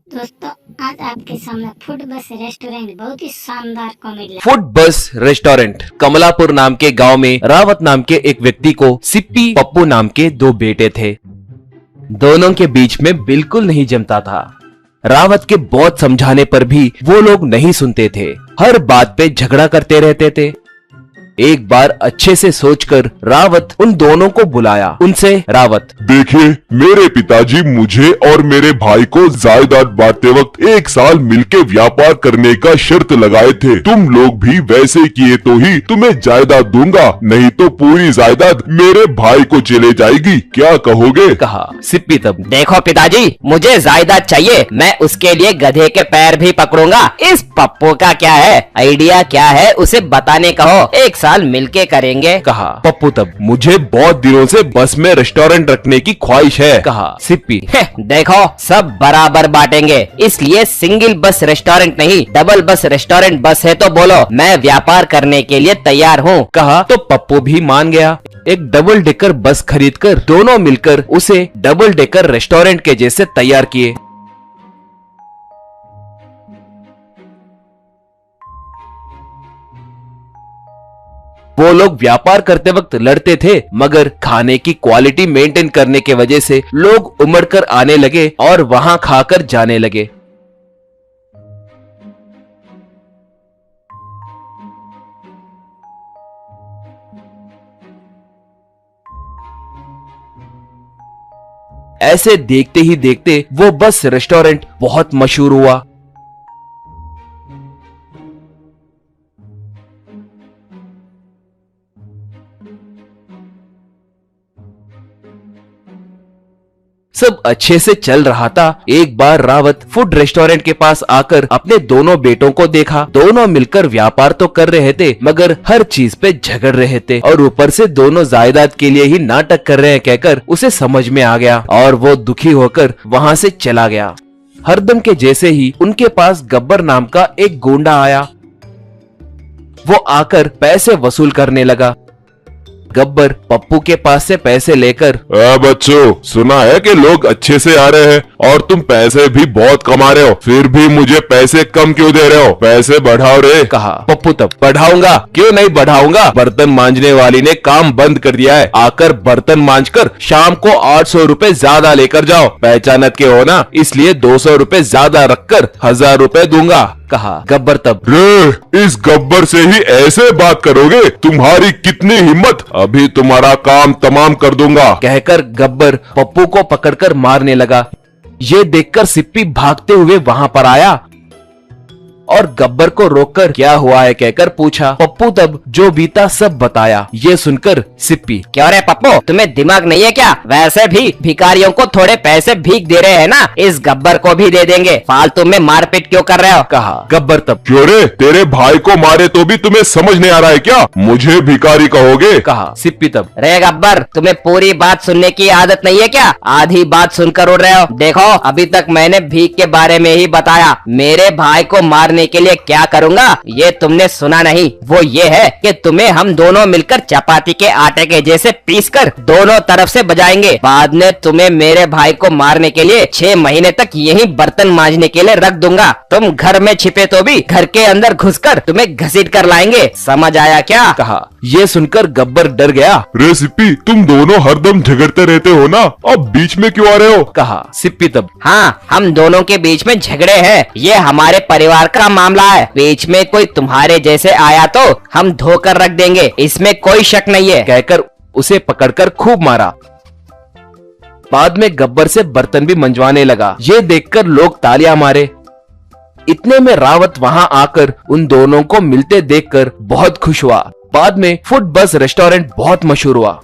दोस्तों आज आपके सामने फूड बस रेस्टोरेंट बहुत ही शानदार कॉमेडी। फूड बस रेस्टोरेंट कमलापुर नाम के गांव में रावत नाम के एक व्यक्ति को सिप्पी पप्पू नाम के दो बेटे थे। दोनों के बीच में बिल्कुल नहीं जमता था। रावत के बहुत समझाने पर भी वो लोग नहीं सुनते थे, हर बात पे झगड़ा करते रहते थे। एक बार अच्छे से सोचकर रावत उन दोनों को बुलाया। उनसे रावत, देखिए, मेरे पिताजी मुझे और मेरे भाई को जायदाद बांटते वक्त 1 साल मिलके व्यापार करने का शर्त लगाए थे। तुम लोग भी वैसे किए तो ही तुम्हें जायदाद दूंगा, नहीं तो पूरी जायदाद मेरे भाई को चले जाएगी। क्या कहोगे? कहा सिप्पी तब। देखो पिताजी, मुझे जायदाद चाहिए, मैं उसके लिए गधे के पैर भी पकड़ूंगा। इस पप्पू का क्या है, आइडिया क्या है, उसे बताने कहो। 1 साल मिलके करेंगे। कहा पप्पू तब। मुझे बहुत दिनों से बस में रेस्टोरेंट रखने की ख्वाहिश है। कहा सिप्पी। देखो, सब बराबर बांटेंगे, इसलिए सिंगल बस रेस्टोरेंट नहीं, डबल बस रेस्टोरेंट बस है तो बोलो, मैं व्यापार करने के लिए तैयार हूँ। कहा तो पप्पू भी मान गया। एक डबल डेकर बस खरीदकर दोनों मिलकर उसे डबल डेकर रेस्टोरेंट के जैसे तैयार किए। वो लोग व्यापार करते वक्त लड़ते थे, मगर खाने की क्वालिटी मेंटेन करने के वजह से लोग उमड़कर आने लगे और वहां खाकर जाने लगे। ऐसे देखते ही देखते वो बस रेस्टोरेंट बहुत मशहूर हुआ। सब अच्छे से चल रहा था। एक बार रावत फूड रेस्टोरेंट के पास आकर अपने दोनों बेटों को देखा। दोनों मिलकर व्यापार तो कर रहे थे, मगर हर चीज पे झगड़ रहे थे और ऊपर से दोनों जायदाद के लिए ही नाटक कर रहे हैं कहकर उसे समझ में आ गया और वो दुखी होकर वहां से चला गया। हरदम के जैसे ही उनके पास गब्बर नाम का एक गुंडा आया। वो आकर पैसे वसूल करने लगा। गब्बर पप्पू के पास से पैसे लेकर, बच्चों, सुना है कि लोग अच्छे से आ रहे हैं और तुम पैसे भी बहुत कमा रहे हो, फिर भी मुझे पैसे कम क्यों दे रहे हो? पैसे बढ़ाओ रे। कहा पप्पू तब। बढ़ाऊंगा, क्यों नहीं बढ़ाऊंगा। बर्तन मांजने वाली ने काम बंद कर दिया है, आकर बर्तन मांजकर शाम को 800 रुपए ज्यादा लेकर जाओ। पहचानत के हो ना, इसलिए 200 रुपए ज्यादा रखकर 1000 रुपए दूंगा। कहा गब्बर तब। रे, इस गब्बर से ही ऐसे बात करोगे? तुम्हारी कितनी हिम्मत, अभी तुम्हारा काम तमाम कर दूंगा। कहकर गब्बर पप्पू को पकड़कर मारने लगा। ये देखकर सिप्पी भागते हुए वहां पर आया और गब्बर को रोककर क्या हुआ है कहकर पूछा। पप्पू तब जो बीता सब बताया। ये सुनकर सिप्पी, क्यों रे पप्पू, तुम्हें दिमाग नहीं है क्या? वैसे भी भिखारियों को थोड़े पैसे भीख दे रहे हैं ना, इस गब्बर को भी दे देंगे, फालतू में मारपीट क्यों कर रहे हो? कहा गब्बर तब। क्यों रे, तेरे भाई को मारे तो भी तुम्हें समझ नहीं आ रहा है क्या? मुझे भिखारी कहोगे? कहा सिप्पी तब। रे गब्बर, तुम्हें पूरी बात सुनने की आदत नहीं है क्या? आधी बात सुनकर उड़ रहे हो। देखो, अभी तक मैंने भीख के बारे में ही बताया, मेरे भाई को मारने के लिए क्या करूंगा ये तुमने सुना नहीं। वो ये है कि तुम्हें हम दोनों मिलकर चपाती के आटे के जैसे पीसकर दोनों तरफ से बजाएंगे। बाद में तुम्हें मेरे भाई को मारने के लिए 6 महीने तक यही बर्तन मांजने के लिए रख दूंगा। तुम घर में छिपे तो भी घर के अंदर घुसकर तुम्हें घसीट कर लाएंगे। समझ आया क्या? कहा। ये सुनकर गब्बर डर गया। रे सिप्पी, तुम दोनों हरदम झगड़ते रहते हो ना, अब बीच में क्यों आ रहे हो? कहा सिप्पी तब। हाँ, हम दोनों के बीच में झगड़े हैं, ये हमारे परिवार का मामला है। बीच में कोई तुम्हारे जैसे आया तो हम धोकर रख देंगे, इसमें कोई शक नहीं है। कहकर उसे पकड़कर खूब मारा। बाद में गब्बर से बर्तन भी मंजवाने लगा। ये देखकर लोग तालियां मारे। इतने में रावत वहां आकर उन दोनों को मिलते देखकर बहुत खुश हुआ। बाद में फूड बस रेस्टोरेंट बहुत मशहूर हुआ।